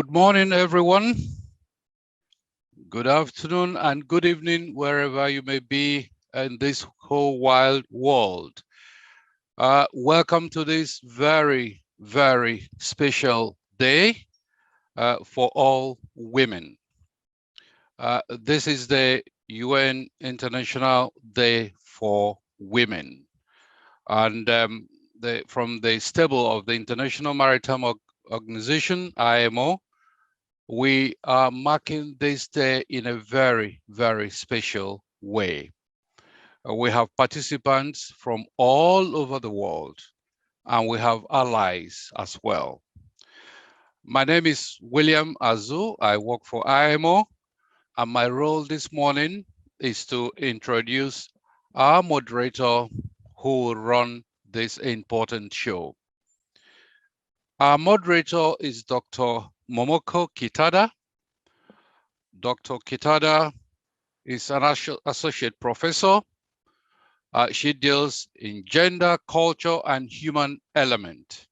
Good morning, everyone. Good afternoon and good evening, wherever you may be in this whole wild world. Welcome to this very, very special day for all women. This is the UN International Day for Women. And from the stable of the International Maritime Organization, IMO, we are marking this day in a very, very special way. We have participants from all over the world, and we have allies as well. My name is William Azu. I work for IMO, and my role this morning is to introduce our moderator who will run this important show. Our moderator is Dr. Momoko Kitada. Dr. Kitada is an associate professor. She deals in gender, culture, and human element.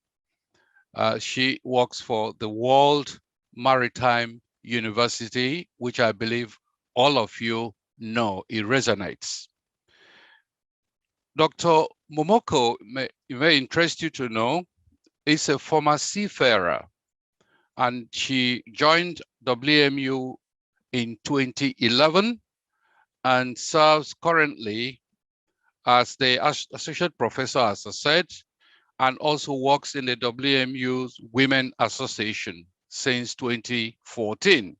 She works for the World Maritime University, which I believe all of you know, it resonates. Dr. Momoko, it may interest you to know, is a former seafarer, and she joined WMU in 2011 and serves currently as the associate professor, as I said, and also works in the WMU's Women Association since 2014.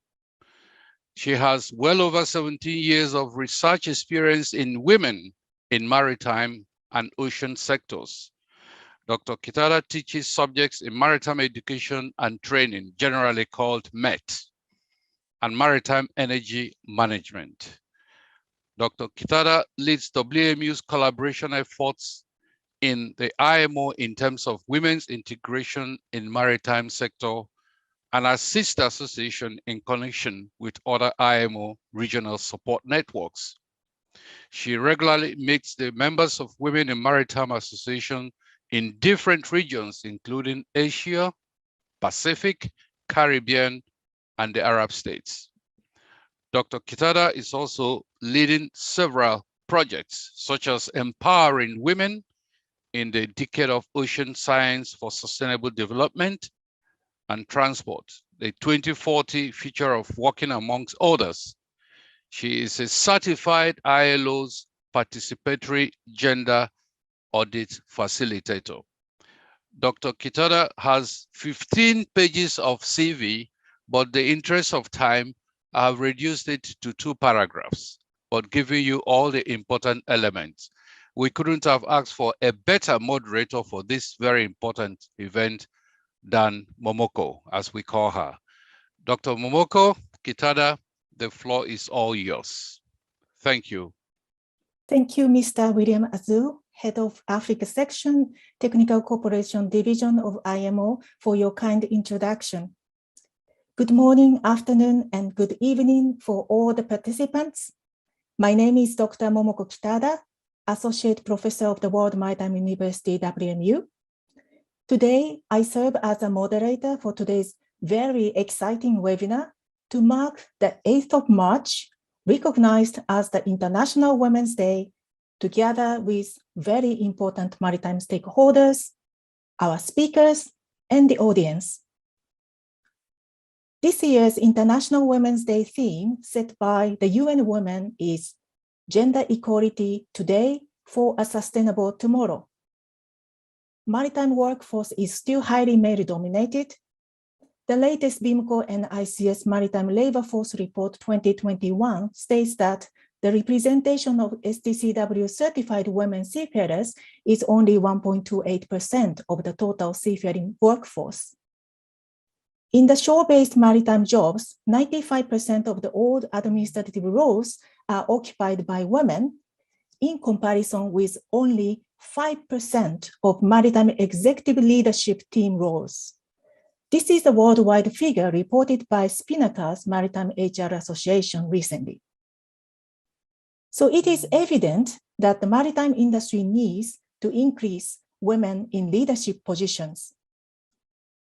She has well over 17 years of research experience in women in maritime and ocean sectors. Dr. Kitada teaches subjects in maritime education and training, generally called MET, and maritime energy management. Dr. Kitada leads WMU's collaboration efforts in the IMO in terms of women's integration in maritime sector and assists the association in connection with other IMO regional support networks. She regularly meets the members of Women in Maritime Association in different regions, including Asia, Pacific, Caribbean, and the Arab states. Dr. Kitada is also leading several projects, such as empowering women in the Decade of Ocean Science for Sustainable Development and Transport, the 2040 Future of Working, amongst others. She is a certified ILO's participatory gender audit facilitator. Dr. Kitada has 15 pages of CV, but the interest of time, I have reduced it to 2 paragraphs, but giving you all the important elements. We couldn't have asked for a better moderator for this very important event than Momoko, as we call her. Dr. Momoko Kitada, the floor is all yours. Thank you. Thank you, Mr. William Azu, Head of Africa Section, Technical Cooperation Division of IMO, for your kind introduction. Good morning, afternoon, and good evening for all the participants. My name is Dr. Momoko Kitada, Associate Professor of the World Maritime University, WMU. Today, I serve as a moderator for today's very exciting webinar to mark the 8th of March, recognized as the International Women's Day, together with very important maritime stakeholders, our speakers, and the audience. This year's International Women's Day theme set by the UN Women is Gender Equality Today for a Sustainable Tomorrow. Maritime workforce is still highly male-dominated. The latest BIMCO and ICS Maritime Labor Force Report 2021 states that the representation of STCW certified women seafarers is only 1.28% of the total seafaring workforce. In the shore-based maritime jobs, 95% of the all administrative roles are occupied by women, in comparison with only 5% of maritime executive leadership team roles. This is a worldwide figure reported by Spinnaker's Maritime HR Association recently. So it is evident that the maritime industry needs to increase women in leadership positions.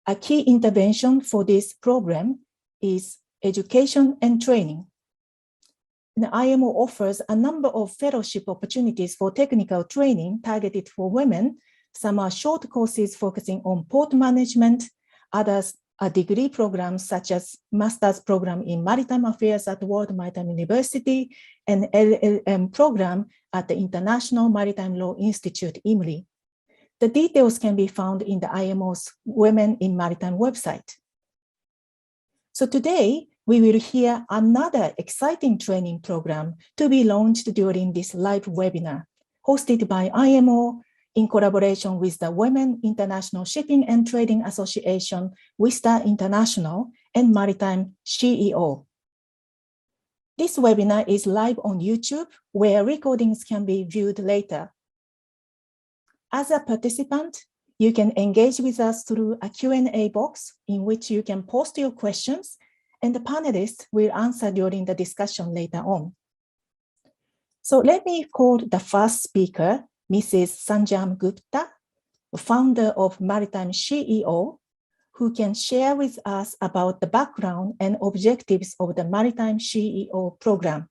A key intervention for this program is education and training. The IMO offers a number of fellowship opportunities for technical training targeted for women. Some are short courses focusing on port management, others are degree programs such as Master's Program in Maritime Affairs at World Maritime University and LLM program at the International Maritime Law Institute, IMLI. The details can be found in the IMO's Women in Maritime website. So today, we will hear another exciting training program to be launched during this live webinar, hosted by IMO in collaboration with the Women International Shipping and Trading Association, WISTA International, and Maritime SheEO. This webinar is live on YouTube, where recordings can be viewed later. As a participant, you can engage with us through a Q&A box in which you can post your questions, and the panelists will answer during the discussion later on. So let me call the first speaker, Mrs. Sanjam Gupta, founder of Maritime SheEO, who can share with us about the background and objectives of the Maritime SheEO program.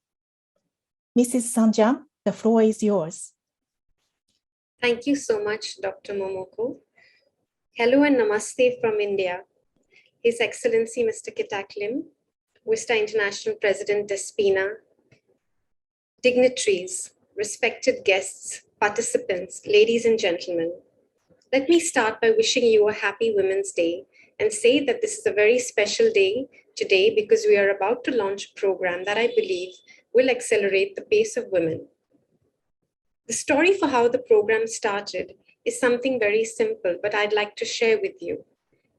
Mrs. Sanjam, the floor is yours. Thank you so much, Dr. Momoko. Hello and namaste from India. His Excellency Mr. Kitak Lim, WISTA International President Despina, dignitaries, respected guests, participants, ladies and gentlemen. Let me start by wishing you a happy Women's Day and say that this is a very special day today because we are about to launch a program that I believe will accelerate the pace of women. The story for how the program started is something very simple, but I'd like to share with you.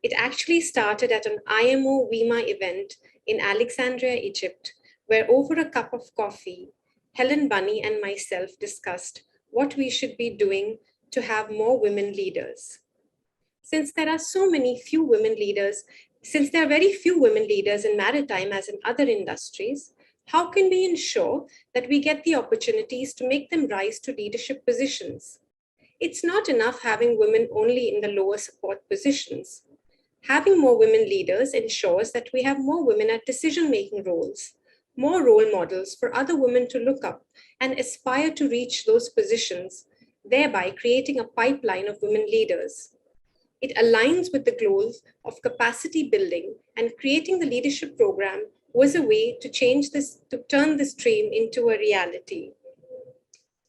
It actually started at an IMO WIMA event in Alexandria, Egypt, where over a cup of coffee, Helen Bunny and myself discussed what we should be doing to have more women leaders. Since there are very few women leaders in maritime as in other industries, how can we ensure that we get the opportunities to make them rise to leadership positions? It's not enough having women only in the lower support positions. Having more women leaders ensures that we have more women at decision-making roles, more role models for other women to look up and aspire to reach those positions, thereby creating a pipeline of women leaders. It aligns with the goals of capacity building, and creating the leadership program was a way to turn this dream into a reality.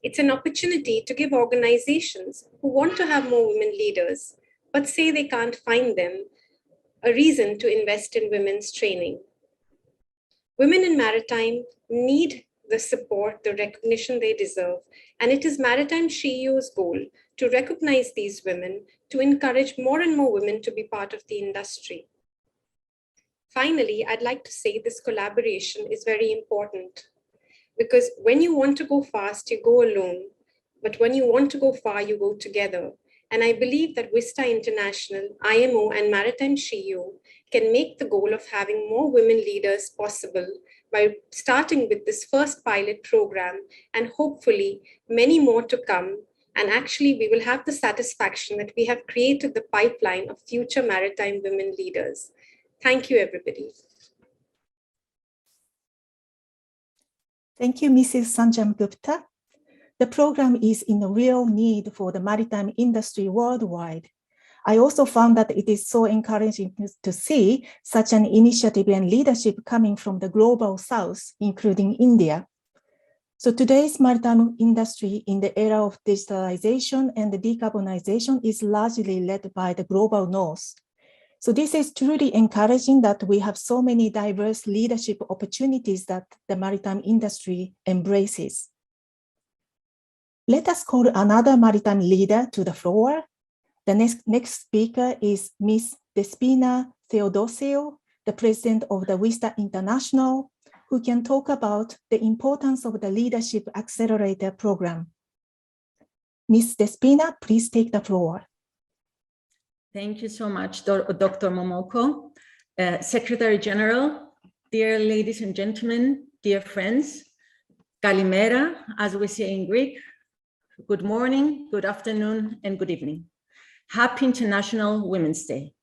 It's an opportunity to give organizations who want to have more women leaders, but say they can't find them, a reason to invest in women's training. Women in maritime need the support, the recognition they deserve, and it is Maritime SheEO's goal to recognize these women, to encourage more and more women to be part of the industry. Finally, I'd like to say this collaboration is very important because when you want to go fast, you go alone, but when you want to go far, you go together. And I believe that WISTA International, IMO, and Maritime SheEO can make the goal of having more women leaders possible by starting with this first pilot program and hopefully many more to come. And actually, we will have the satisfaction that we have created the pipeline of future maritime women leaders. Thank you, everybody. Thank you, Mrs. Sanjam Gupta. The program is in a real need for the maritime industry worldwide. I also found that it is so encouraging to see such an initiative and leadership coming from the global south, including India. So today's maritime industry in the era of digitalization and decarbonization is largely led by the global north. So this is truly encouraging that we have so many diverse leadership opportunities that the maritime industry embraces. Let us call another maritime leader to the floor. The next speaker is Ms. Despina Theodosiou, the president of the WISTA International, who can talk about the importance of the Leadership Accelerator Programme. Ms. Despina, please take the floor. Thank you so much, Dr. Momoko. Secretary General, dear ladies and gentlemen, dear friends, Kalimera, as we say in Greek, good morning, good afternoon, and good evening. Happy International Women's Day.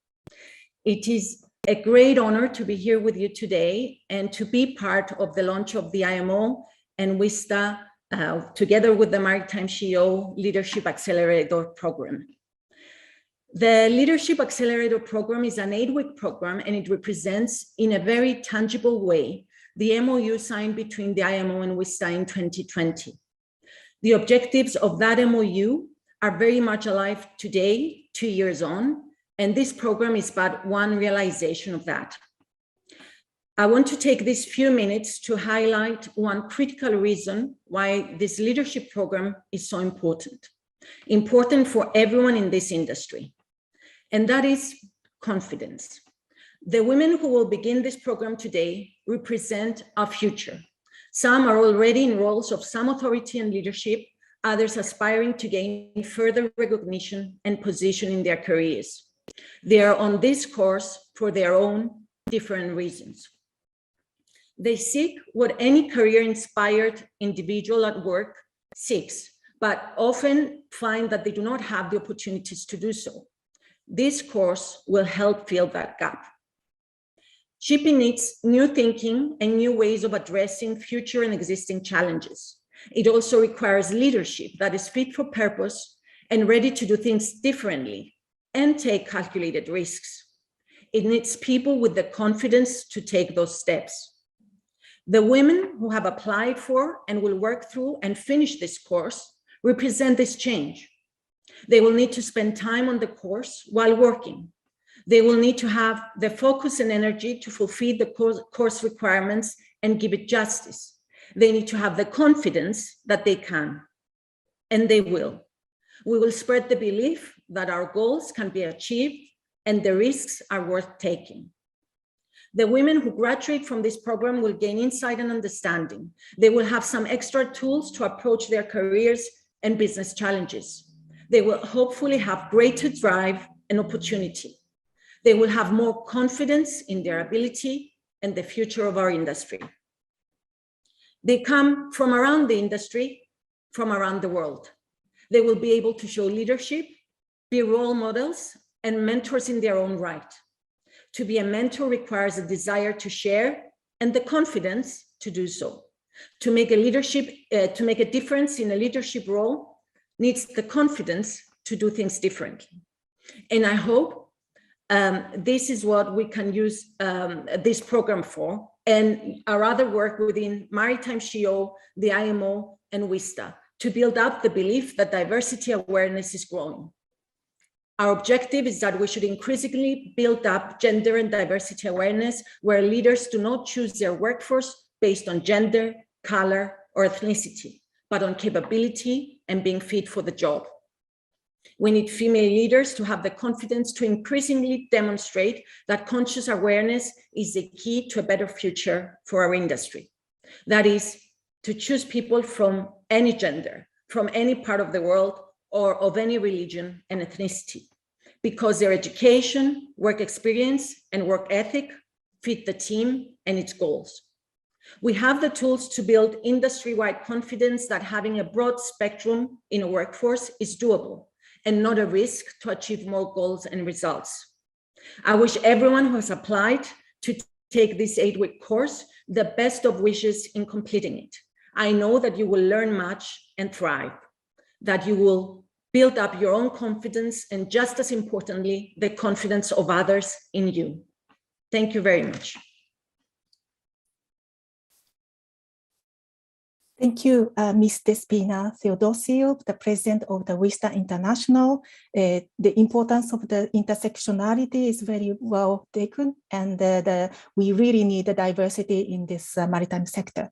It is a great honor to be here with you today and to be part of the launch of the IMO and WISTA together with the Maritime SheEO Leadership Accelerator Programme. The Leadership Accelerator Programme is an 8-week program, and it represents in a very tangible way the MOU signed between the IMO and WISTA in 2020. The objectives of that MOU are very much alive today, 2 years on, and this program is but one realization of that. I want to take these few minutes to highlight one critical reason why this leadership program is so important for everyone in this industry, and that is confidence. The women who will begin this program today represent our future. Some are already in roles of some authority and leadership, others aspiring to gain further recognition and position in their careers. They are on this course for their own different reasons. They seek what any career-inspired individual at work seeks, but often find that they do not have the opportunities to do so. This course will help fill that gap. Shipping needs new thinking and new ways of addressing future and existing challenges. It also requires leadership that is fit for purpose and ready to do things differently and take calculated risks. It needs people with the confidence to take those steps. The women who have applied for and will work through and finish this course represent this change. They will need to spend time on the course while working. They will need to have the focus and energy to fulfill the course requirements and give it justice. They need to have the confidence that they can, and they will. We will spread the belief that our goals can be achieved and the risks are worth taking. The women who graduate from this program will gain insight and understanding. They will have some extra tools to approach their careers and business challenges. They will hopefully have greater drive and opportunity. They will have more confidence in their ability and the future of our industry. They come from around the industry, from around the world. They will be able to show leadership, be role models, and mentors in their own right. To be a mentor requires a desire to share and the confidence to do so. To make a difference in a leadership role needs the confidence to do things differently. And I hope this is what we can use this program for, and our other work within Maritime SheEO, the IMO, and WISTA, to build up the belief that diversity awareness is growing. Our objective is that we should increasingly build up gender and diversity awareness, where leaders do not choose their workforce based on gender, color, or ethnicity, but on capability and being fit for the job. We need female leaders to have the confidence to increasingly demonstrate that conscious awareness is the key to a better future for our industry. That is, to choose people from any gender, from any part of the world, or of any religion and ethnicity, because their education, work experience, and work ethic fit the team and its goals. We have the tools to build industry-wide confidence that having a broad spectrum in a workforce is doable and not a risk to achieve more goals and results. I wish everyone who has applied to take this 8-week course the best of wishes in completing it. I know that you will learn much and thrive, that you will build up your own confidence and, just as importantly, the confidence of others in you. Thank you very much. Thank you, Ms. Despina Theodosiou, the president of the WISTA International. The importance of the intersectionality is very well taken, and we really need the diversity in this maritime sector.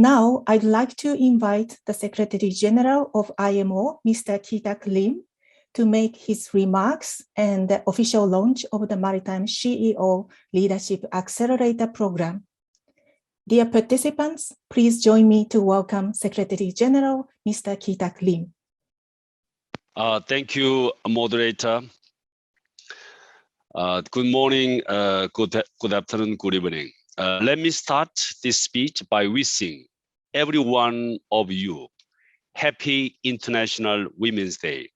Now, I'd like to invite the Secretary General of IMO, Mr. Ki-Tak Lim, to make his remarks and the official launch of the Maritime SheEO Leadership Accelerator Programme. Dear participants, please join me to welcome Secretary General, Mr. Ki-Tak Lim. Thank you, moderator. Good morning, good afternoon, good evening. Let me start this speech by wishing every one of you Happy International Women's Day.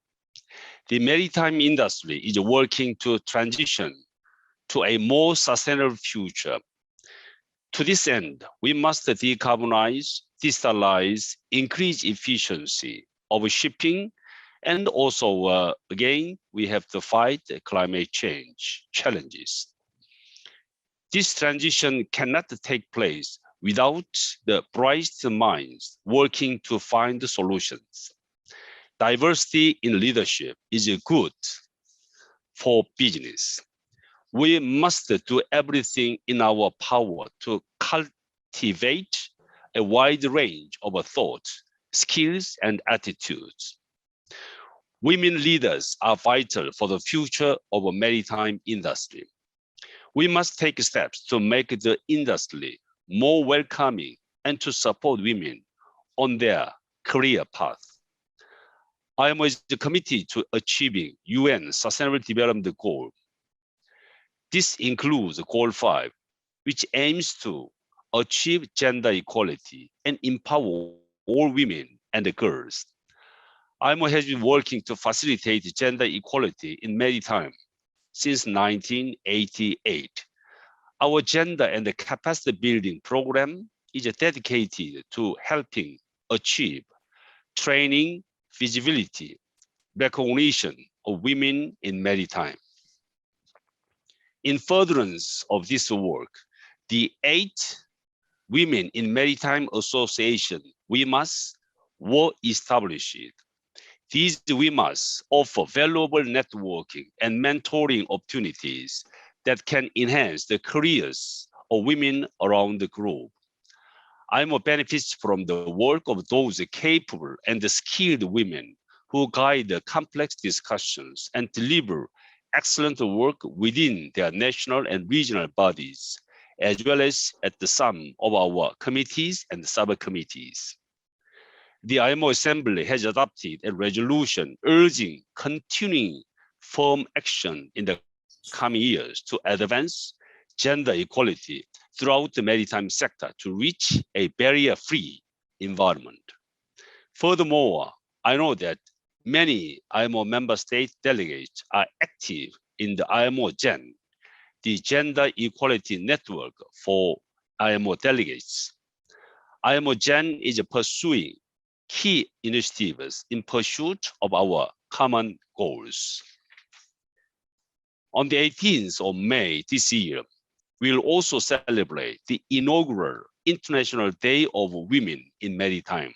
The maritime industry is working to transition to a more sustainable future. To this end, we must decarbonize, digitalize, increase efficiency of shipping, and also, again, we have to fight climate change challenges. This transition cannot take place without the brightest minds working to find solutions. Diversity in leadership is good for business. We must do everything in our power to cultivate a wide range of thoughts, skills, and attitudes. Women leaders are vital for the future of a maritime industry. We must take steps to make the industry more welcoming and to support women on their career path. IMO is committed to achieving UN Sustainable Development Goal. This includes Goal 5, which aims to achieve gender equality and empower all women and girls. IMO has been working to facilitate gender equality in maritime since 1988. Our gender and capacity building program is dedicated to helping achieve training, visibility, recognition of women in maritime. In furtherance of this work, the 8 Women in Maritime Association, WIMAs, were established. These WIMAs offer valuable networking and mentoring opportunities that can enhance the careers of women around the globe. IMO benefits from the work of those capable and skilled women who guide the complex discussions and deliver excellent work within their national and regional bodies, as well as at the some of our committees and subcommittees. The IMO Assembly has adopted a resolution urging continuing firm action in the coming years to advance gender equality throughout the maritime sector to reach a barrier-free environment. Furthermore, I know that many IMO member state delegates are active in the IMO Gen, the Gender Equality Network for IMO delegates. IMO Gen is pursuing key initiatives in pursuit of our common goals. On the 18th of May this year, we'll also celebrate the inaugural International Day of Women in Maritime.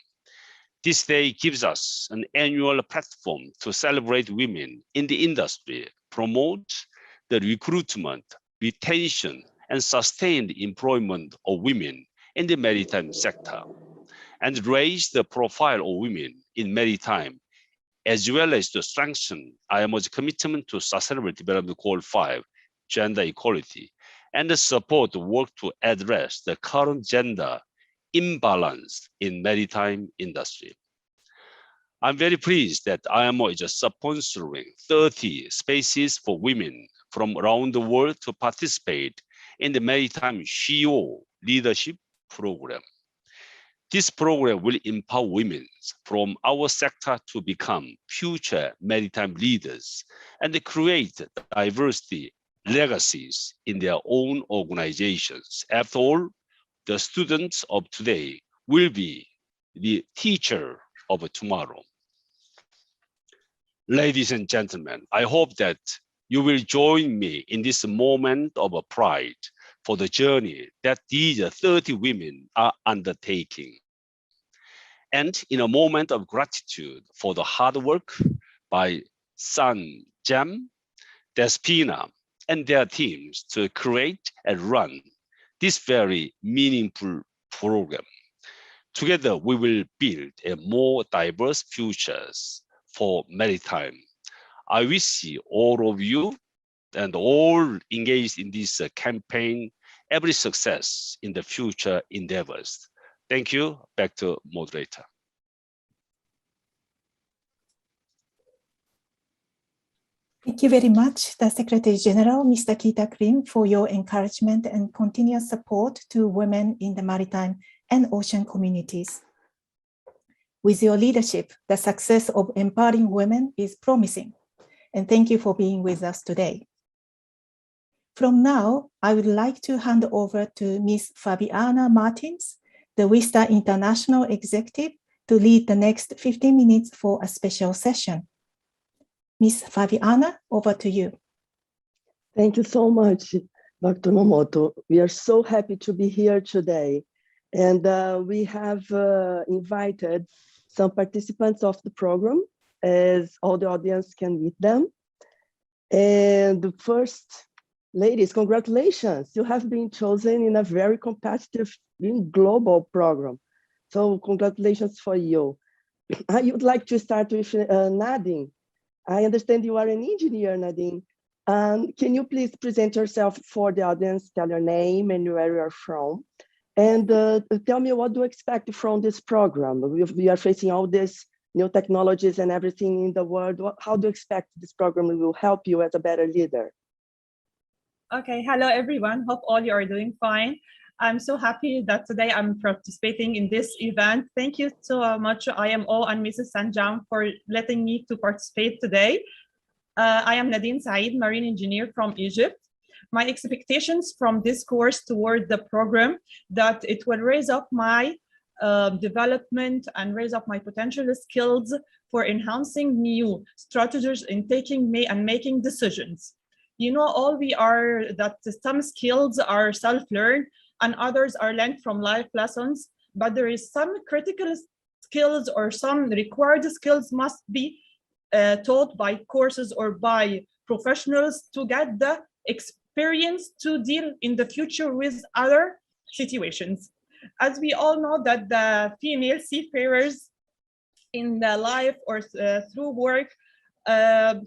This day gives us an annual platform to celebrate women in the industry, promote the recruitment, retention, and sustained employment of women in the maritime sector, and raise the profile of women in maritime, as well as to strengthen IMO's commitment to Sustainable Development Goal 5, gender equality, and support the work to address the current gender imbalance in maritime industry. I'm very pleased that IMO is sponsoring 30 spaces for women from around the world to participate in the Maritime SheEO Leadership Programme. This program will empower women from our sector to become future maritime leaders and create diversity legacies in their own organizations. After all, the students of today will be the teacher of tomorrow. Ladies and gentlemen, I hope that you will join me in this moment of pride for the journey that these 30 women are undertaking, and in a moment of gratitude for the hard work by San Jam, Despina, and their teams to create and run this very meaningful program. Together, we will build a more diverse futures for maritime. I wish all of you and all engaged in this campaign every success in the future endeavors. Thank you. Back to moderator. Thank you very much, the Secretary General, Mr. Kita Krim, for your encouragement and continuous support to women in the maritime and ocean communities. With your leadership, the success of empowering women is promising. and thank you for being with us today. From now, I would like to hand over to Ms. Fabiana Martins, the WISTA International Executive, to lead the next 15 minutes for a special session. Ms. Fabiana, over to you. Thank you so much, Dr. Momoto. We are so happy to be here today. And we have invited some participants of the program, as all the audience can meet them. And first, ladies, congratulations. You have been chosen in a very competitive global program. So congratulations for you. I would like to start with Nadine. I understand you are an engineer, Nadine. Can you please present yourself for the audience, tell your name and where you are from, and tell me what do you expect from this program? We are facing all these new technologies and everything in the world. How do you expect this program will help you as a better leader? Okay, hello everyone. Hope all you are doing fine. I'm so happy that today I'm participating in this event. Thank you so much, IMO and Mrs. Sanjang, for letting me to participate today. I am Nadine Said, marine engineer from Egypt. My expectations from this course toward the program that it will raise up my development and raise up my potential skills for enhancing new strategies in making decisions. You know, all we are that some skills are self-learned and others are learned from life lessons, but there is some critical skills or some required skills must be taught by courses or by professionals to get the experience to deal in the future with other situations. As we all know that the female seafarers in the life or through work,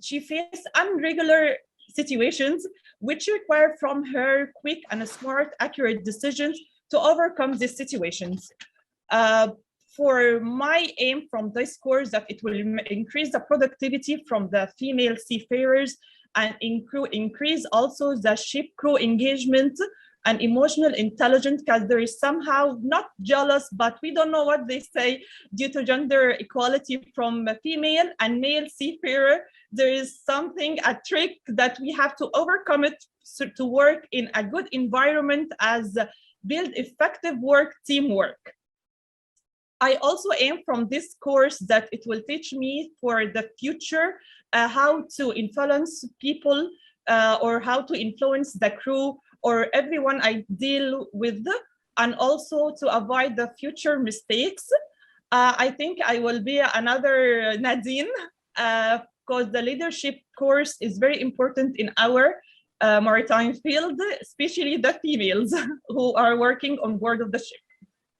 she faces irregular situations which require from her quick and smart, accurate decisions to overcome these situations. For my aim from this course that it will increase the productivity from the female seafarers and increase also the ship crew engagement and emotional intelligence, because there is somehow not jealous, but we don't know what they say due to gender equality from female and male seafarer. There is something, a trick that we have to overcome it to work in a good environment as build effective work teamwork. I also aim from this course that it will teach me for the future how to influence people or how to influence the crew or everyone I deal with, and also to avoid the future mistakes. I think I will be another Nadine because the leadership course is very important in our maritime field, especially the females who are working on board of the ship.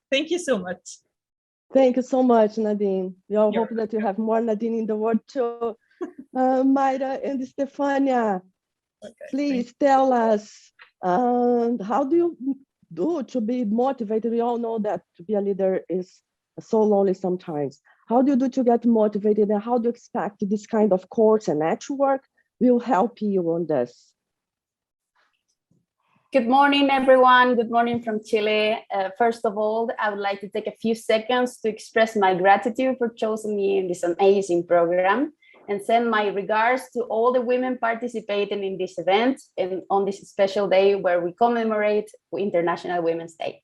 Thank you so much. Thank you so much, Nadine. We all hope that you have more Nadine in the world too. Mayra and Stefania, please tell us, how do you do to be motivated? We all know that to be a leader is so lonely sometimes. How do you do to get motivated, and how do you expect this kind of course and network will help you on this? Good morning, everyone. Good morning from Chile. First of all, I would like to take a few seconds to express my gratitude for choosing me in this amazing program and send my regards to all the women participating in this event and on this special day where we commemorate International Women's Day.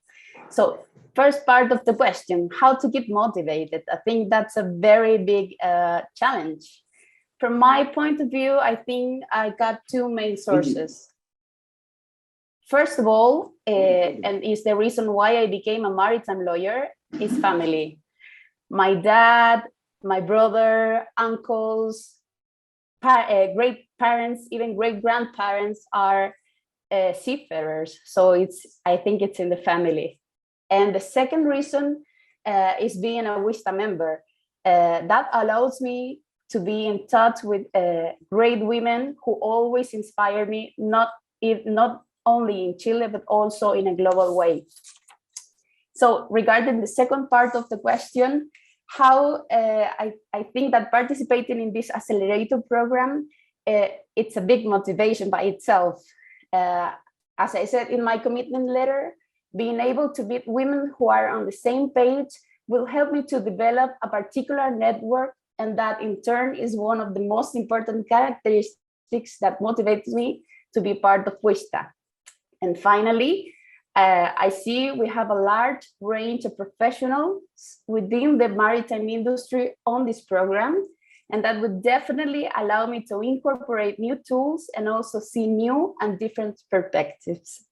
So first part of the question, how to get motivated? I think that's a very big challenge. From my point of view, I think I got two main sources. First of all, and is the reason why I became a maritime lawyer, is family. My dad, my brother, uncles, great parents, even great grandparents are seafarers. So I think it's in the family. And the second reason is being a WISTA member. That allows me to be in touch with great women who always inspire me, not only in Chile, but also in a global way. So regarding the second part of the question, how I think that participating in this accelerator program, it's a big motivation by itself. As I said in my commitment letter, being able to meet women who are on the same page will help me to develop a particular network And that in turn is one of the most important characteristics that motivates me to be part of WISTA. And finally, I see we have a large range of professionals within the maritime industry on this program, and that would definitely allow me to incorporate new tools and also see new and different perspectives.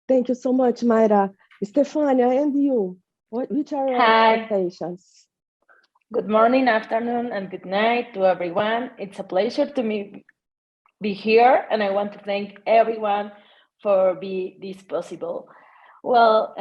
Thank you so much, Mayra. Stefania, and you, which are your expectations? Good morning, afternoon, and good night to everyone. It's a pleasure to be here, and I want to thank everyone for being this possible. Well,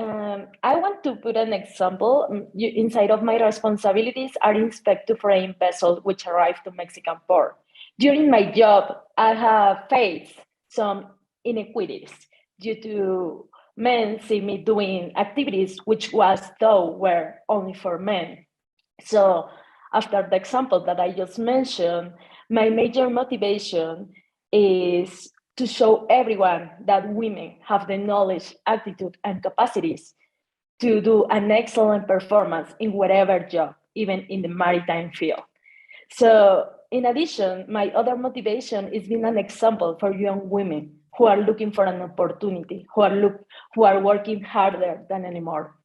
I want to put an example. Inside of my responsibilities are inspect to foreign vessels which arrive to Mexican port. During my job, I have faced some inequities due to men see me doing activities which was thought were only for men. So after the example that I just mentioned, my major motivation is to show everyone that women have the knowledge, attitude, and capacities to do an excellent performance in whatever job, even in the maritime field. So in addition, my other motivation is being an example for young women who are looking for an opportunity, who are working harder than anymore.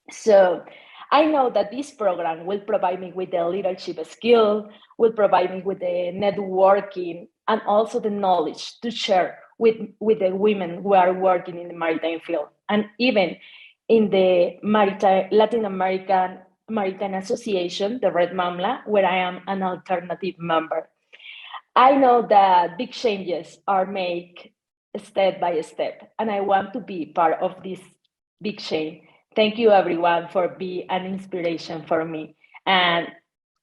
So I know that this program will provide me with the leadership skill, will provide me with the networking, and also the knowledge to share with the women who are working in the maritime field, and even in the Latin American Maritime Association, the Red Mamla, where I am an alternative member. I know that big changes are made step by step, and I want to be part of this big change. Thank you, everyone, for being an inspiration for me, and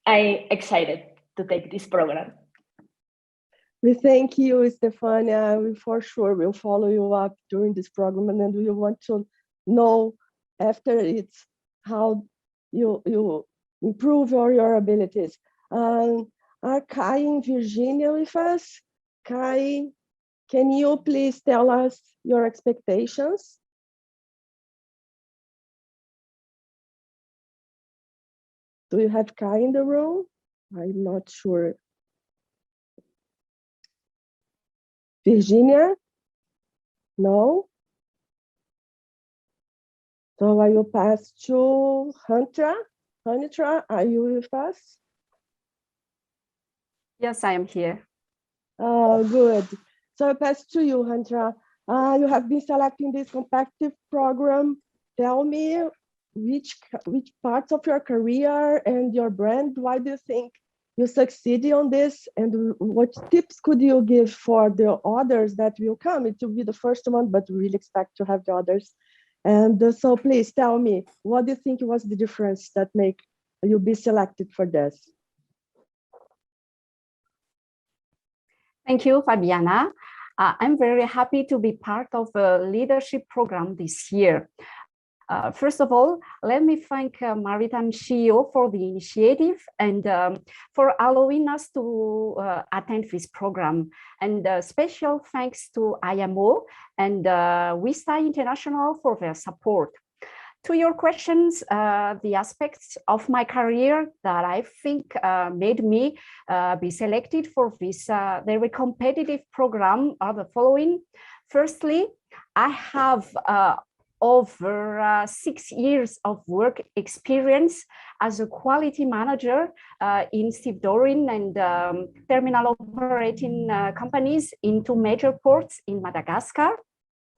I'm excited to take this program. We thank you, Stefania. We for sure will follow you up during this program, and then we want to know after it's how you improve your abilities. Are Kai and Virginia with us? Kai, can you please tell us your expectations? Do you have Kai in the room? I'm not sure. Virginia? No? So I will pass to Huntra. Huntra, are you with us? Yes, I am here. Good. So I pass to you, Huntra. You have been selecting this competitive program. Tell me which parts of your career and your brand, why do you think you succeeded on this, and what tips could you give for the others that will come? It will be the first one, but we really expect to have the others. And so please tell me, what do you think was the difference that make you be selected for this? Thank you, Fabiana. I'm very happy to be part of a leadership program this year. First of all, let me thank Maritime SheEO for the initiative and for allowing us to attend this program. And special thanks to IMO and WISTA International for their support. To your questions, the aspects of my career that I think made me be selected for this very competitive program are the following. Firstly, I have over 6 years of work experience as a quality manager in stevedoring and terminal operating companies in 2 major ports in Madagascar.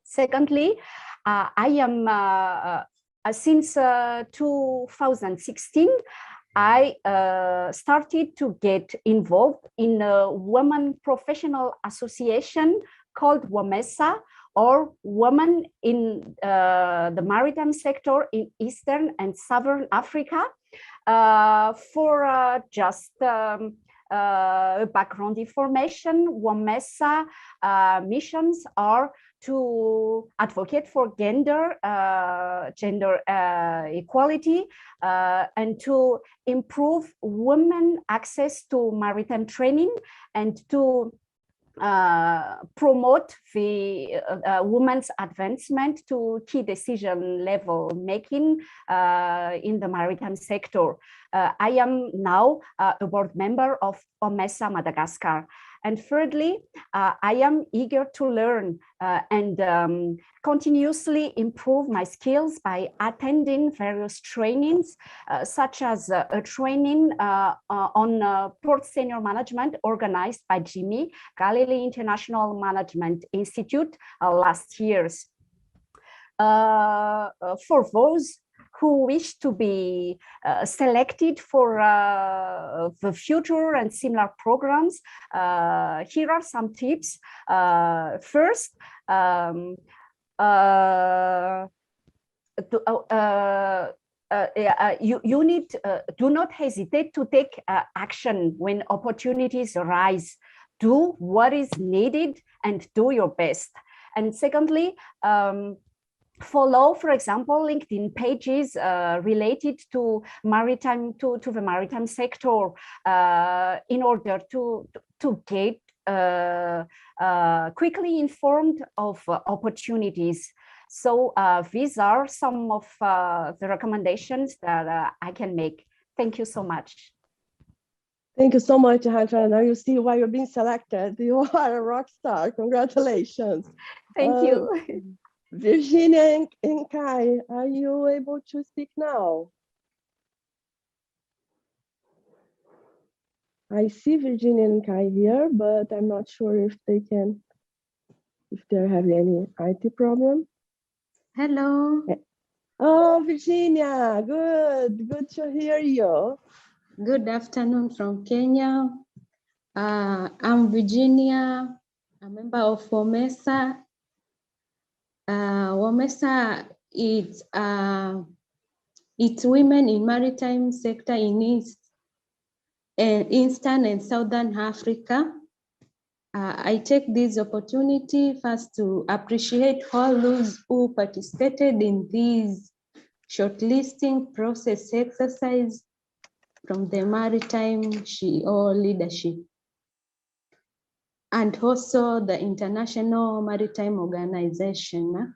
Secondly, I am since 2016, I started to get involved in a women professional association called WOMESA, or Women in the Maritime Sector in Eastern and Southern Africa. For just background information, WOMESA missions are to advocate for gender equality and to improve women access to maritime training and to promote the women's advancement to key decision level making in the maritime sector. I am now a board member of OMESA Madagascar. And thirdly, I am eager to learn and continuously improve my skills by attending various trainings, such as a training on port senior management organized by Jimmy, Galilee International Management Institute last year. For those who wish to be selected for the future and similar programs, here are some tips. First, you need do not hesitate to take action when opportunities arise. Do what is needed and do your best. And secondly, follow, for example, LinkedIn pages related to maritime to the maritime sector in order to get quickly informed of opportunities. So these are some of the recommendations that I can make. Thank you so much. Thank you so much, Hanja. Now you see why you're being selected. You are a rock star. Congratulations. Thank you. Virginia and Kai, are you able to speak now? I see Virginia and Kai here, but I'm not sure if they have any IT problem. Hello. Oh, Virginia, good to hear you. Good afternoon from Kenya. I'm Virginia, a member of OMESA. OMESA is it's women in maritime sector in Eastern and Southern Africa. I take this opportunity first to appreciate all those who participated in this shortlisting process exercise from the Maritime SheEO leadership, and also the International Maritime Organization.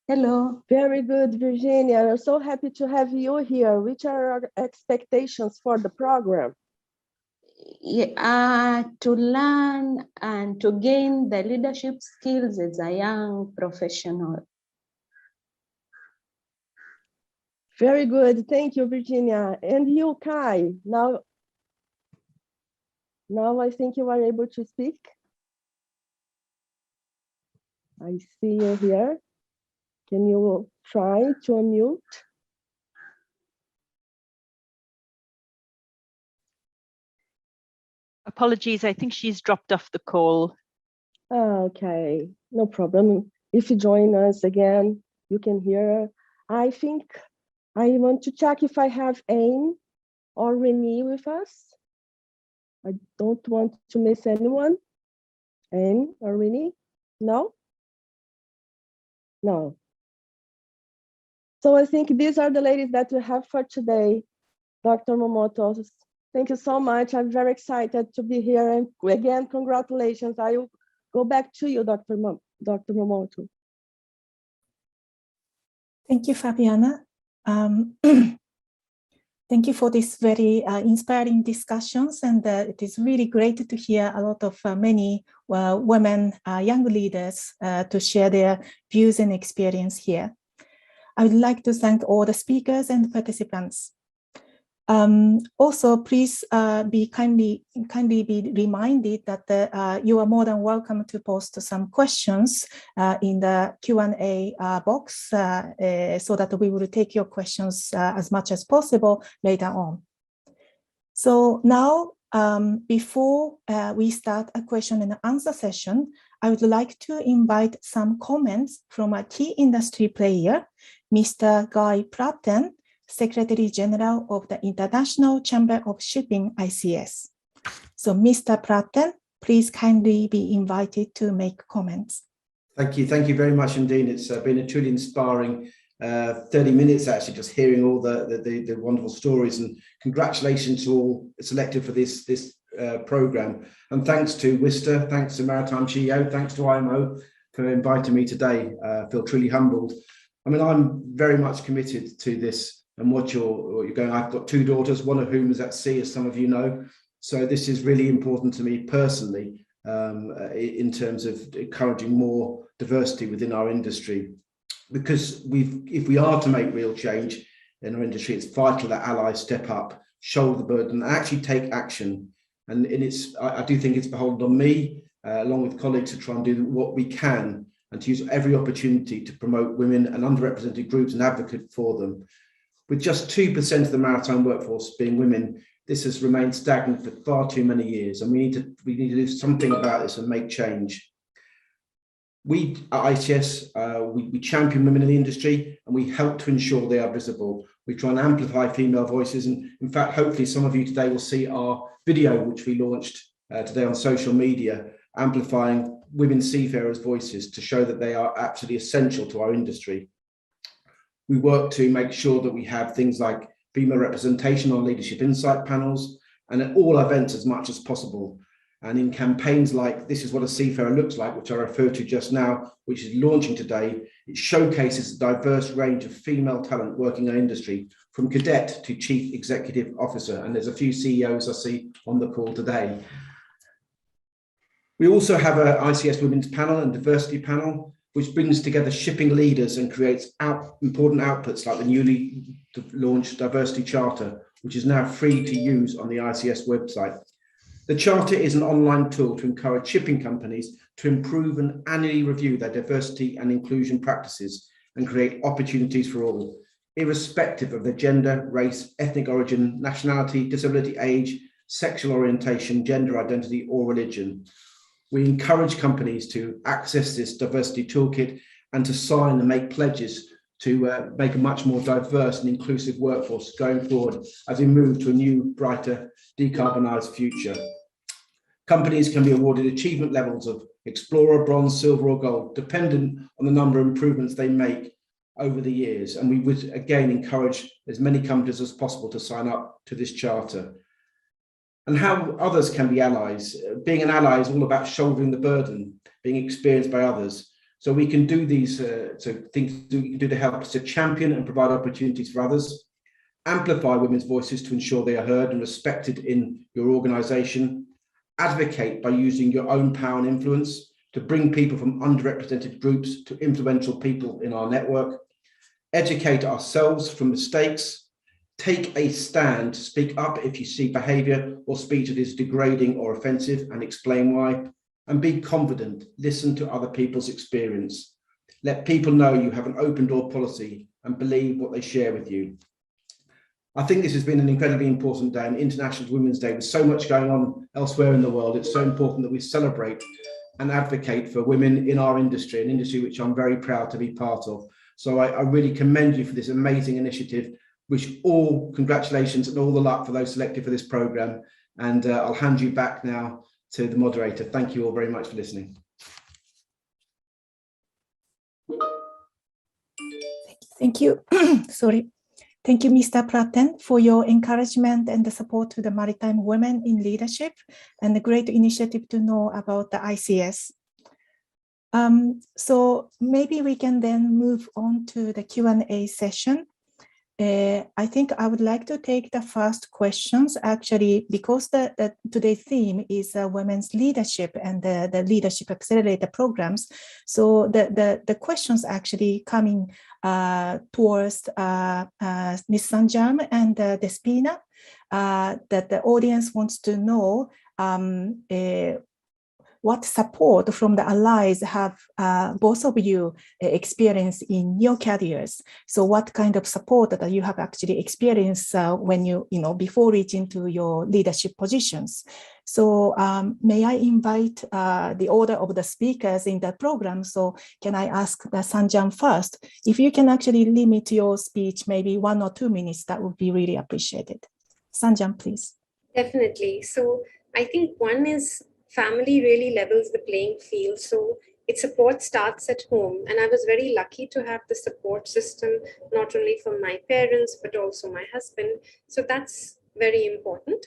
Hello. Very good, Virginia. We're so happy to have you here. Which are our expectations for the program? To learn and to gain the leadership skills as a young professional. Very good. Thank you, Virginia. And you, Kai. Now I think you are able to speak. I see you here. Can you try to unmute? Apologies, I think she's dropped off the call. Okay, no problem. If you join us again, you can hear her. I think I want to check if I have Aim or Renee with us. I don't want to miss anyone. Aim or Renee? No? No. So I think these are the ladies that we have for today. Dr. Momoto, thank you so much. I'm very excited to be here. And again, congratulations. I will go back to you, Dr. Momoto. Thank you, Fabiana. Thank you for this very inspiring discussions, and it is really great to hear a lot of many women, young leaders to share their views and experience here. I would like to thank all the speakers and participants. Also, please be kindly be reminded that you are more than welcome to post some questions in the Q&A box so that we will take your questions as much as possible later on. So now, before we start a question and answer session, I would like to invite some comments from a key industry player, Mr. Guy Pratten, Secretary General of the International Chamber of Shipping, ICS. So Mr. Pratten, please kindly be invited to make comments. Thank you very much indeed. It's been a truly inspiring 30 minutes actually, just hearing all the wonderful stories, and congratulations to all selected for this programme. And thanks to WISTA, thanks to Maritime SheEO, thanks to IMO for inviting me today. I feel truly humbled. I mean, I'm very much committed to this and what you're going. I've got 2 daughters, one of whom is at sea, as some of you know. So this is really important to me personally in terms of encouraging more diversity within our industry. Because if we are to make real change in our industry, it's vital that allies step up, shoulder the burden, and actually take action. And I do think it's beholden on me, along with colleagues, to try and do what we can and to use every opportunity to promote women and underrepresented groups and advocate for them. With just 2% of the maritime workforce being women, this has remained stagnant for far too many years, and we need to do something about this and make change. We at ICS, we champion women in the industry, and we help to ensure they are visible. We try and amplify female voices, and in fact, hopefully some of you today will see our video, which we launched today on social media, amplifying women seafarers' voices to show that they are absolutely essential to our industry. We work to make sure that we have things like female representation on leadership insight panels and at all events as much as possible. And in campaigns like This Is What a Seafarer Looks Like, which I referred to just now, which is launching today, it showcases a diverse range of female talent working in our industry, from cadet to chief executive officer. And there's a few CEOs I see on the call today. We also have an ICS Women's Panel and Diversity Panel, which brings together shipping leaders and creates important outputs like the newly launched Diversity Charter, which is now free to use on the ICS website. The Charter is an online tool to encourage shipping companies to improve and annually review their diversity and inclusion practices and create opportunities for all, irrespective of their gender, race, ethnic origin, nationality, disability, age, sexual orientation, gender identity, or religion. We encourage companies to access this diversity toolkit and to sign and make pledges to make a much more diverse and inclusive workforce going forward as we move to a new, brighter, decarbonised future. Companies can be awarded achievement levels of Explorer, Bronze, Silver or Gold, dependent on the number of improvements they make over the years. And we would again encourage as many companies as possible to sign up to this charter. And how others can be allies. Being an ally is all about shouldering the burden, being experienced by others. So we can do these things we can do to help us to champion and provide opportunities for others, amplify women's voices to ensure they are heard and respected in your organisation, advocate by using your own power and influence to bring people from underrepresented groups to influential people in our network, educate ourselves from mistakes, take a stand, speak up if you see behaviour or speech that is degrading or offensive and explain why, and be confident, listen to other people's experience. Let people know you have an open door policy and believe what they share with you. I think this has been an incredibly important day, an International Women's Day with so much going on elsewhere in the world. It's so important that we celebrate and advocate for women in our industry, an industry which I'm very proud to be part of. So I really commend you for this amazing initiative. Wish all congratulations and all the luck for those selected for this programme. And I'll hand you back now to the moderator. Thank you all very much for listening. Thank you. Sorry. Thank you, Mr. Pratten, for your encouragement and the support to the maritime women in leadership and the great initiative to know about the ICS. So maybe we can then move on to the Q&A session. I think I would like to take the first questions, actually, because today's theme is women's leadership and the Leadership Accelerator programs. So the questions actually coming towards Ms. Sanjam and Despina, that the audience wants to know what support from the allies have both of you experienced in your careers. So what kind of support that you have actually experienced when before reaching to your leadership positions. So may I invite the order of the speakers in the program. So can I ask Sanjam first? If you can actually limit your speech, maybe 1 or 2 minutes, that would be really appreciated. Sanjam, please. Definitely. So I think one is family really levels the playing field. So its support starts at home. And I was very lucky to have the support system, not only from my parents, but also my husband. So that's very important.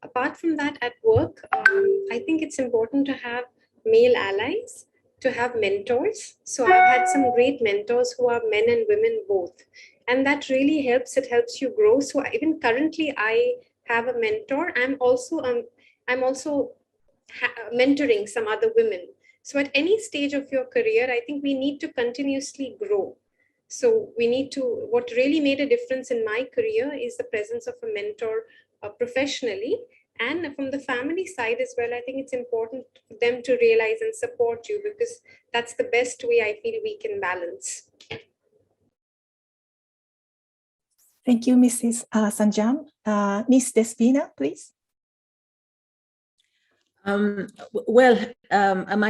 Apart from that, at work, I think it's important to have male allies, to have mentors. So I've had some great mentors who are men and women both. And that really helps. It helps you grow. So even currently, I have a mentor. I'm also mentoring some other women. So at any stage of your career, I think we need to continuously grow. So we need to, what really made a difference in my career is the presence of a mentor professionally. And from the family side as well, I think it's important for them to realize and support you, because that's the best way I feel we can balance. Thank you, Mrs. Sanjam. Ms. Despina, please. My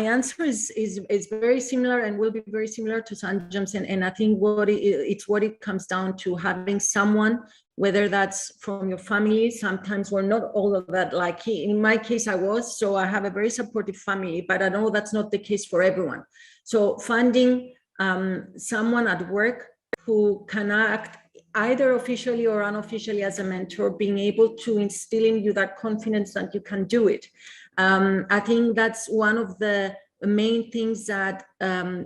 answer is very similar and will be very similar to Sanjam's, and I think what it comes down to, having someone, whether that's from your family. Sometimes we're not all of that lucky. In my case, I was, so I have a very supportive family, but I know that's not the case for everyone. So finding someone at work who can act either officially or unofficially as a mentor, being able to instill in you that confidence that you can do it. I think that's one of the main things that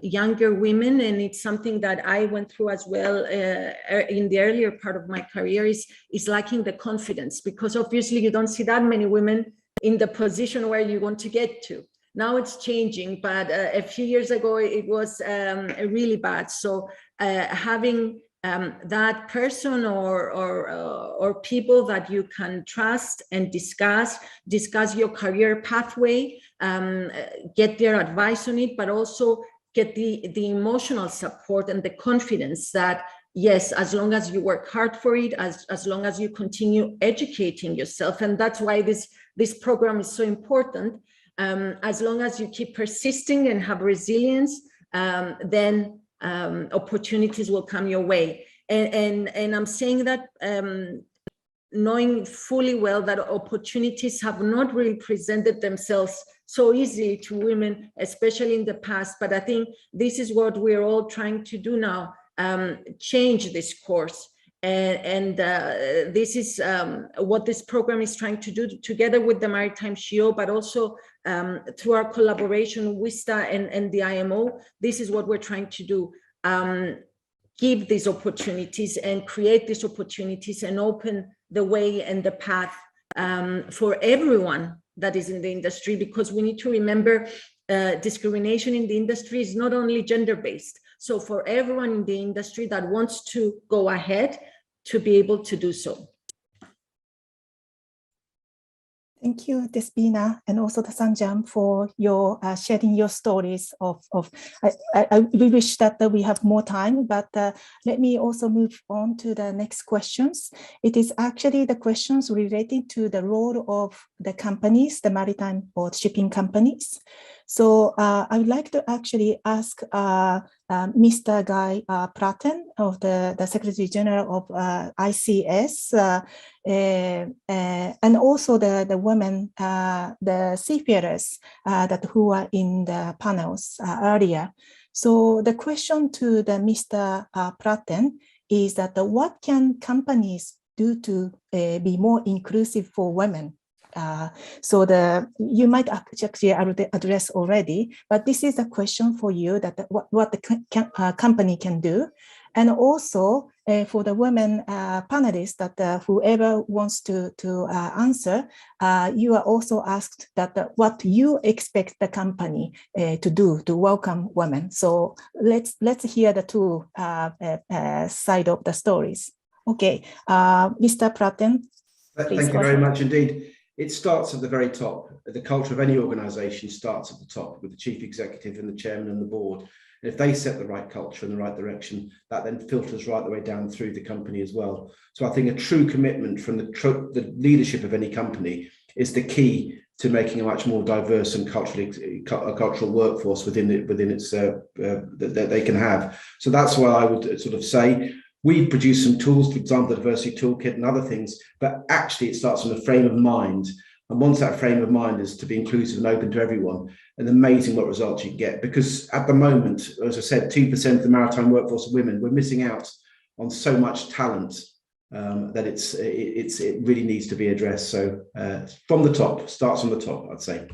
younger women, and it's something that I went through as well in the earlier part of my career, is lacking the confidence, because obviously you don't see that many women in the position where you want to get to. Now it's changing, but a few years ago it was really bad. So having that person or people that you can trust and discuss your career pathway, get their advice on it, but also get the emotional support and the confidence that, yes, as long as you work hard for it, as long as you continue educating yourself, and that's why this program is so important. As long as you keep persisting and have resilience, then opportunities will come your way. And I'm saying that knowing fully well that opportunities have not really presented themselves so easily to women, especially in the past. But I think this is what we're all trying to do now, change this course. And this is what this program is trying to do, together with the Maritime SheEO, but also through our collaboration with WISTA and the IMO. This is what we're trying to do, give these opportunities and create these opportunities and open the way and the path for everyone that is in the industry, because we need to remember discrimination in the industry is not only gender-based. So for everyone in the industry that wants to go ahead, to be able to do so. Thank you, Despina, and also the Sanjam, for your sharing your stories we wish that we have more time, but let me also move on to the next questions. It is actually the questions related to the role of the companies, the maritime or shipping companies. So I would like to actually ask Mr. Guy Pratten, of the Secretary General of ICS, and also the women, the seafarers who are in the panels earlier. So the question to the Mr. Pratten is that what can companies do to be more inclusive for women? So you might actually address already, but this is a question for you, that what the company can do. And also for the women panelists, that whoever wants to answer, you are also asked that what you expect the company to do to welcome women. So let's hear the two side of the stories. Okay, Mr. Pratten. Thank you very much indeed. It starts at the very top. The culture of any organization starts at the top, with the chief executive and the chairman and the board. And if they set the right culture in the right direction, that then filters right the way down through the company as well. So I think a true commitment from the leadership of any company is the key to making a much more diverse and cultural workforce within its that they can have. So that's why I would sort of say, we've produced some tools, for example, the diversity toolkit and other things, but actually it starts from a frame of mind. And once that frame of mind is to be inclusive and open to everyone, and amazing what results you get. Because at the moment, as I said, 2% of the maritime workforce are women. We're missing out on so much talent that it really needs to be addressed. So from the top, starts from the top, I'd say.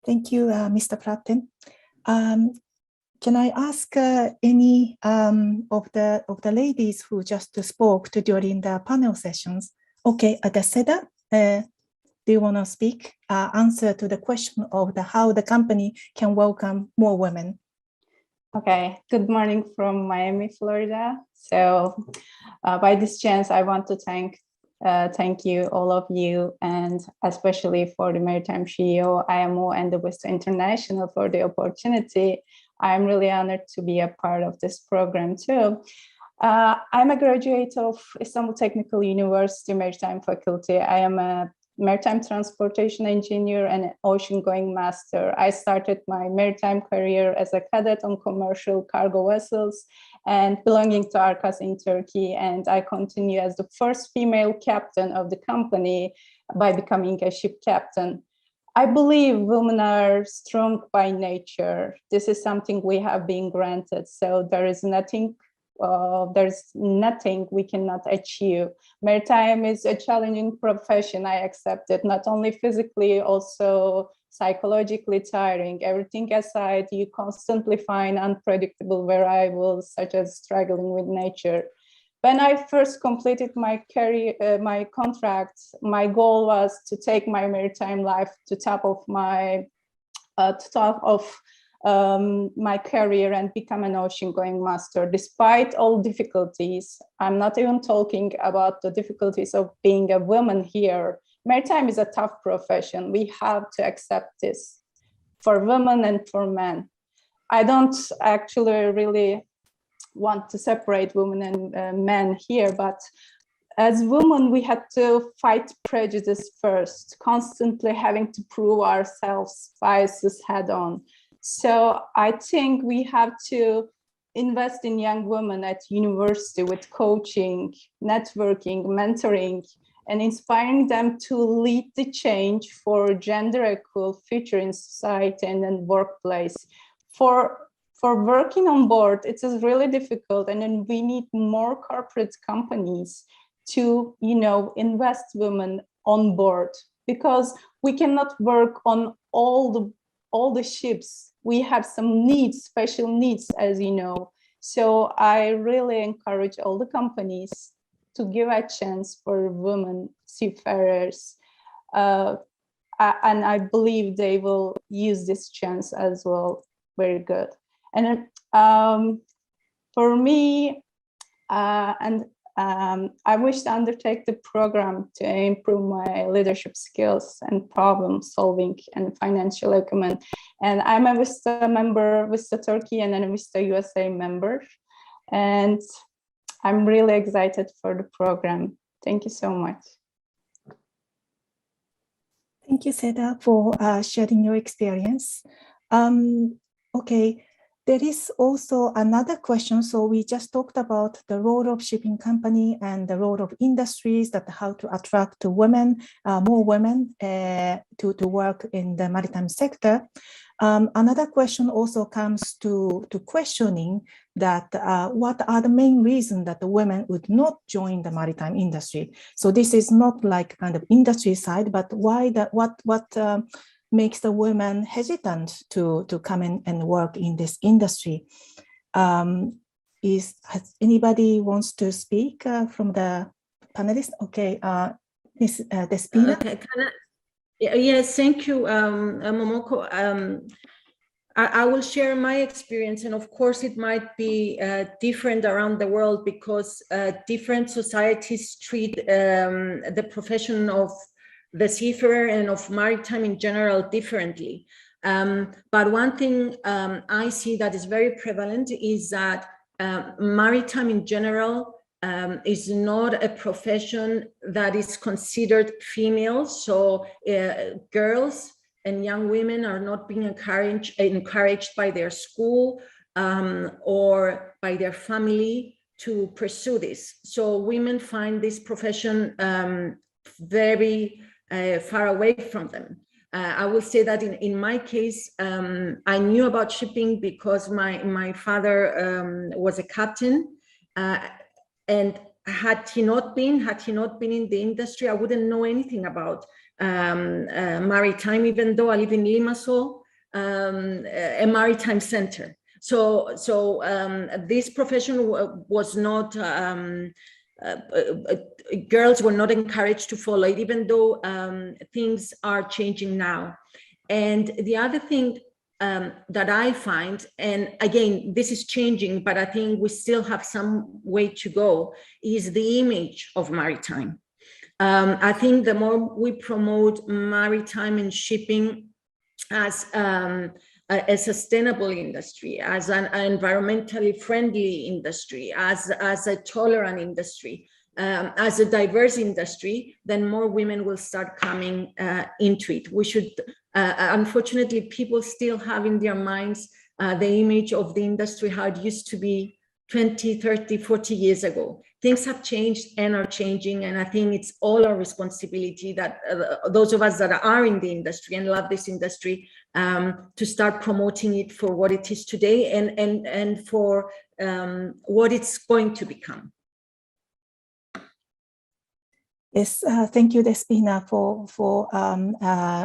Thank you, Mr. Pratten. Can I ask any of the ladies who just spoke during the panel sessions? Okay, Adeseda, do you want to speak? Answer to the question of how the company can welcome more women. Okay, good morning from Miami, Florida. So by this chance, I want to thank you, all of you, and especially for the Maritime SheEO, IMO and the WISTA International for the opportunity. I'm really honored to be a part of this program too. I'm a graduate of Istanbul Technical University Maritime Faculty. I am a maritime transportation engineer and an ocean-going master. I started my maritime career as a cadet on commercial cargo vessels and belonging to Arkas in Turkey. And I continue as the first female captain of the company by becoming a ship captain. I believe women are strong by nature. This is something we have been granted. So there's nothing we cannot achieve. Maritime is a challenging profession. I accept it, not only physically, also psychologically tiring. Everything aside, you constantly find unpredictable variables such as struggling with nature. When I first completed my career, my contract, my goal was to take my maritime life to top of my my career and become an ocean-going master. Despite all difficulties, I'm not even talking about the difficulties of being a woman here. Maritime is a tough profession. We have to accept this for women and for men. I don't actually really want to separate women and men here, but as women, we had to fight prejudice first, constantly having to prove ourselves, biases head on. So I think we have to invest in young women at university with coaching, networking, mentoring, and inspiring them to lead the change for gender equal future in society and in workplace. For working on board, it is really difficult, and then we need more corporate companies to, invest women on board, because we cannot work on all the ships. We have some needs, special needs, as you know. So I really encourage all the companies to give a chance for women seafarers, and I believe they will use this chance as well. Very good. And for me, I wish to undertake the program to improve my leadership skills and problem solving and financial acumen. And I'm a WISTA member, WISTA Turkey, and then a WISTA USA member. And I'm really excited for the program. Thank you so much. Thank you, Seda, for sharing your experience. Okay. There is also another question. So we just talked about the role of shipping company and the role of industries, that how to attract women, more women to work in the maritime sector. Another question also comes to questioning that what are the main reasons that the women would not join the maritime industry? So this is not like kind of industry side, but why that what makes the women hesitant to come in and work in this industry? Has anybody wants to speak from the panelists? Okay, Ms. Despina. Okay, yes, thank you, Momoko. I will share my experience, and of course it might be different around the world, because different societies treat the profession of the seafarer and of maritime in general differently. But one thing I see that is very prevalent is that maritime in general is not a profession that is considered female. So girls and young women are not being encouraged by their school or by their family to pursue this. So women find this profession very far away from them. I will say that in my case, I knew about shipping because my father was a captain, And had he not been in the industry, I wouldn't know anything about maritime, even though I live in Limassol, a maritime center. So this profession was not, girls were not encouraged to follow it, even though things are changing now. And the other thing that I find, and again, this is changing, but I think we still have some way to go, is the image of maritime. I think the more we promote maritime and shipping as a sustainable industry, as an environmentally friendly industry, as a tolerant industry, as a diverse industry, then more women will start coming into it. We should, unfortunately, people still have in their minds the image of the industry, how it used to be 20, 30, 40 years ago. Things have changed and are changing, and I think it's all our responsibility that those of us that are in the industry and love this industry to start promoting it for what it is today and for what it's going to become. Yes, thank you, Despina, for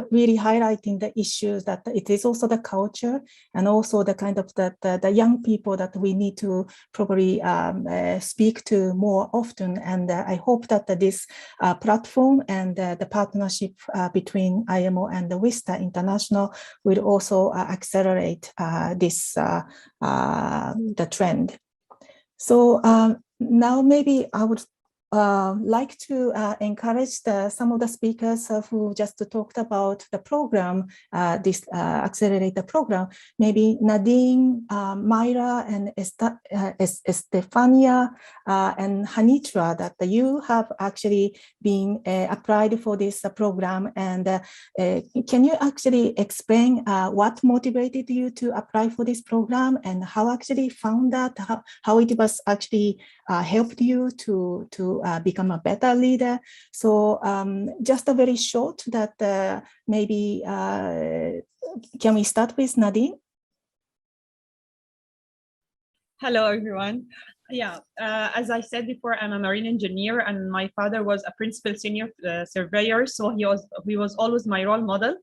really highlighting the issues that it is also the culture and also the kind of the young people that we need to probably speak to more often. And I hope that this platform and the partnership between IMO and the WISTA International will also accelerate this the trend. So now maybe I would like to encourage some of the speakers who just talked about the program, this accelerator program, maybe Nadine, Myra, and Estefania, and Hanitra, that you have actually been applied for this program. And can you actually explain what motivated you to apply for this program and how actually found that, how it was actually helped you to become a better leader? So just a very short that maybe, can we start with Nadine? Hello, everyone. Yeah, as I said before, I'm a marine engineer and my father was a principal senior surveyor. So he was always my role model.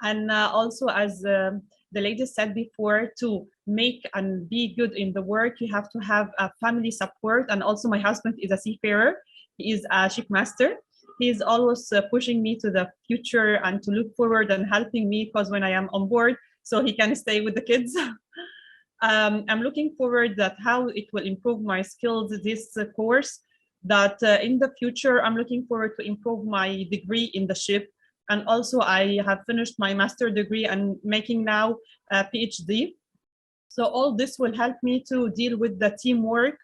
And also, as the lady said before, to make and be good in the work, you have to have a family support. And also my husband is a seafarer. He is a shipmaster. He is always pushing me to the future and to look forward and helping me, because when I am on board, so he can stay with the kids. I'm looking forward that how it will improve my skills, this course, that in the future, I'm looking forward to improve my degree in the ship. And also I have finished my master's degree and making now a PhD. So all this will help me to deal with the teamwork,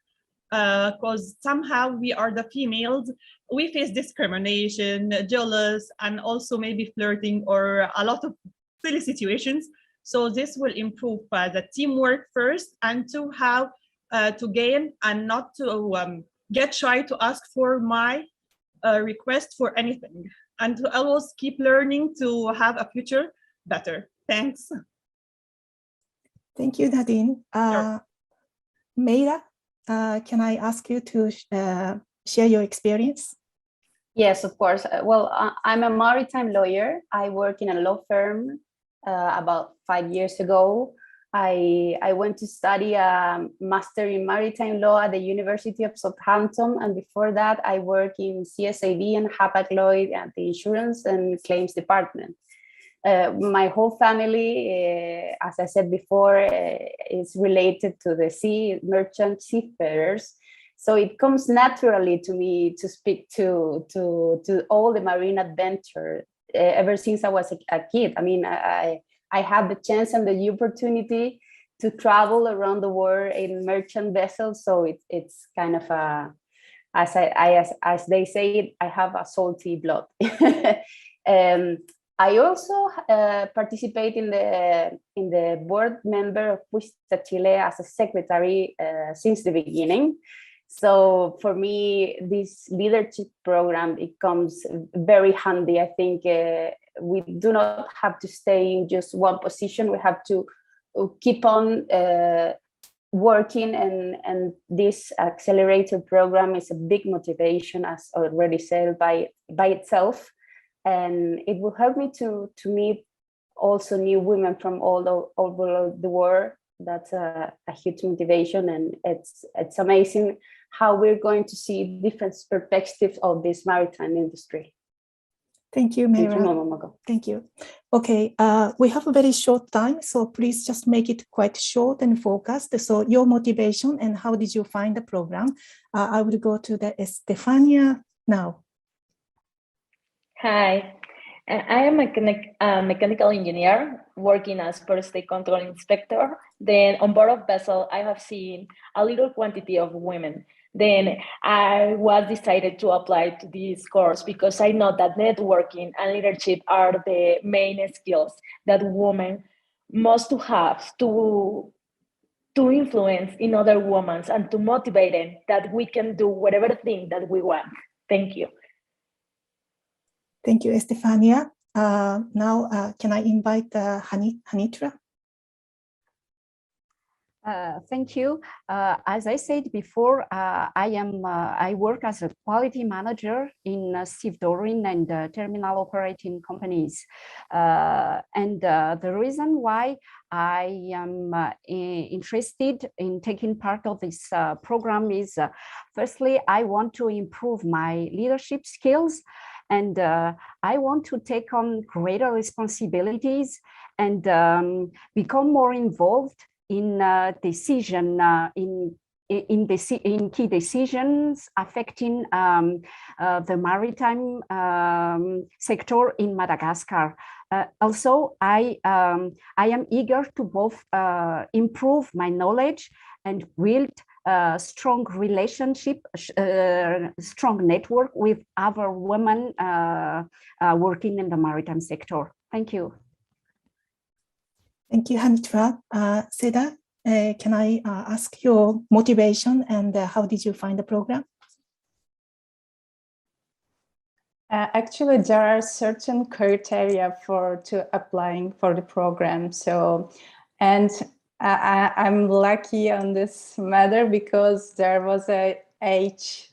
because somehow we are the females, we face discrimination, jealous, and also maybe flirting or a lot of silly situations. So this will improve the teamwork first, and to how to gain and not to get shy to ask for my request for anything, and to always keep learning to have a future better. Thanks. Thank you, Nadine. Sure. Meira, can I ask you to share your experience? Yes, of course. Well, I'm a maritime lawyer. I work in a law firm. About 5 years ago, I went to study a master in maritime law at the University of Southampton. And before that, I worked in CSAB and Hapag-Lloyd at the insurance and claims department. My whole family, as I said before, is related to the merchant seafarers. So it comes naturally to me to speak to all the marine adventure ever since I was a kid. I mean, I had the chance and the opportunity to travel around the world in merchant vessels. So it's kind of a, as they say, I have a salty blood. I also participate in the board member of WISTA Chile as a secretary since the beginning. So for me, this leadership program, it comes very handy. I think we do not have to stay in just one position. We have to keep on working and this accelerator program is a big motivation, as already said, by itself, and it will help me to meet also new women from all over the world. That's a huge motivation, and it's amazing how we're going to see different perspectives of this maritime industry. Thank you, Meira. Thank you, Momoko. Thank you. Okay, we have a very short time, so please just make it quite short and focused. So your motivation and how did you find the program? I will go to the Estefania now. Hi, I am a mechanical engineer working as Port State Control Inspector. Then on board of vessel, I have seen a little quantity of women. Then I was decided to apply to this course because I know that networking and leadership are the main skills that women must have to influence in other women and to motivate them that we can do whatever thing that we want. Thank you. Thank you, Estefania. Now, can I invite Hanitra? Thank you. As I said before, I work as a quality manager in stevedoring and terminal operating companies. And the reason why I am interested in taking part of this program is, firstly, I want to improve my leadership skills, and I want to take on greater responsibilities and become more involved in decision in key decisions affecting the maritime sector in Madagascar. Also, I am eager to both improve my knowledge and build a strong relationship, strong network with other women working in the maritime sector. Thank you. Thank you, Hanitra. Seda, can I ask your motivation and how did you find the program? Actually, there are certain criteria to applying for the program. So, and I'm lucky on this matter because there was a age.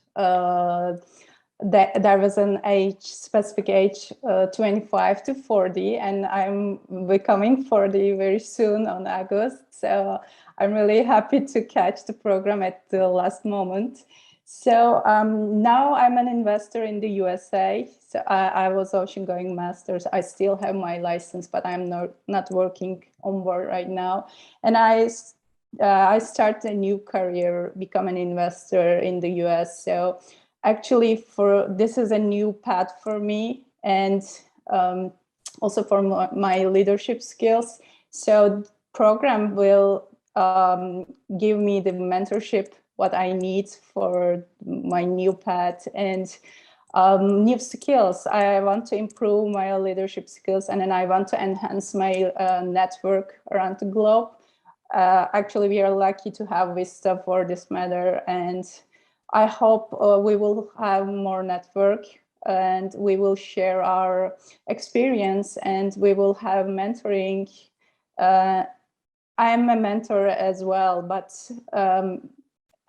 There was an specific age, 25 to 40, and I'm becoming 40 very soon on August. So I'm really happy to catch the program at the last moment. So now I'm an investor in the USA. So I was ocean-going masters. I still have my license, but I'm not working on board right now. And I start a new career, become an investor in the US. So actually, this is a new path for me, and also for my leadership skills. So the program will give me the mentorship, what I need for my new path and new skills. I want to improve my leadership skills, and then I want to enhance my network around the globe. Actually, we are lucky to have WISTA for this matter, and I hope we will have more network and we will share our experience and we will have mentoring. I'm a mentor as well, but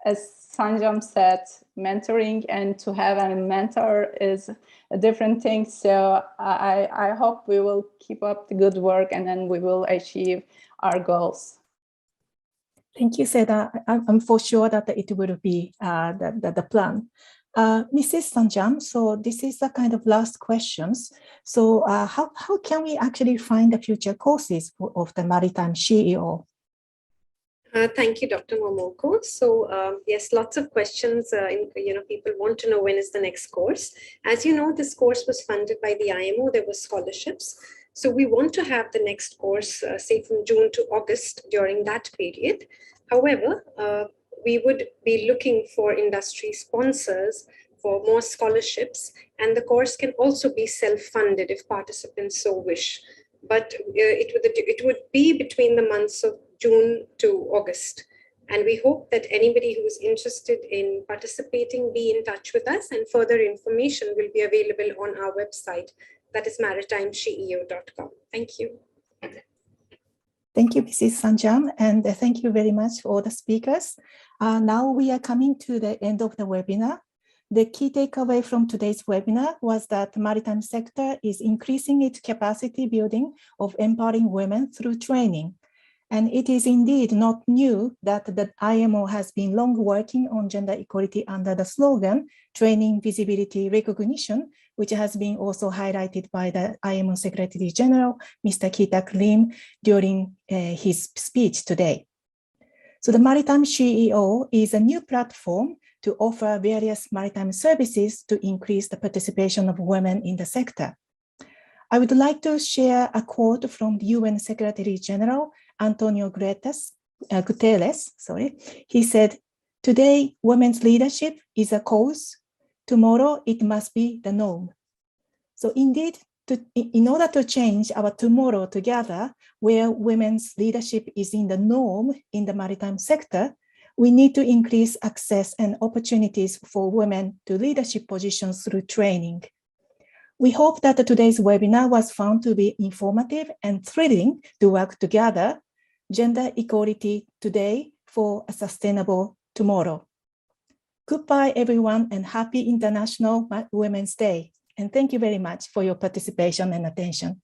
as Sanjam said, mentoring and to have a mentor is a different thing. So I hope we will keep up the good work and then we will achieve our goals. Thank you, Seda. I'm for sure that it will be the plan. Mrs. Sanjam, so this is the kind of last questions. So how can we actually find the future courses of the Maritime SheEO? Thank you, Dr. Momoko. So yes, lots of questions. People want to know when is the next course. As you know, this course was funded by the IMO. There were scholarships. So we want to have the next course, say from June to August during that period. However, we would be looking for industry sponsors for more scholarships, and the course can also be self-funded if participants so wish. But it would be between the months of June to August. And we hope that anybody who is interested in participating be in touch with us, and further information will be available on our website, that is maritimesheeo.com. Thank you. Thank you, Mrs. Sanjam, and thank you very much for all the speakers. Now we are coming to the end of the webinar. The key takeaway from today's webinar was that the maritime sector is increasing its capacity building of empowering women through training. And it is indeed not new that the IMO has been long working on gender equality under the slogan, training, visibility, recognition, which has been also highlighted by the IMO Secretary General, Mr. Ki-tak Lim, during his speech today. So the Maritime SheEO is a new platform to offer various maritime services to increase the participation of women in the sector. I would like to share a quote from the UN Secretary General, Antonio Guterres. He said, "Today, women's leadership is a cause. Tomorrow, it must be the norm." So indeed, in order to change our tomorrow together, where women's leadership is in the norm in the maritime sector, we need to increase access and opportunities for women to leadership positions through training. We hope that today's webinar was found to be informative and thrilling to work together, gender equality today for a sustainable tomorrow. Goodbye, everyone, and happy International Women's Day. And thank you very much for your participation and attention.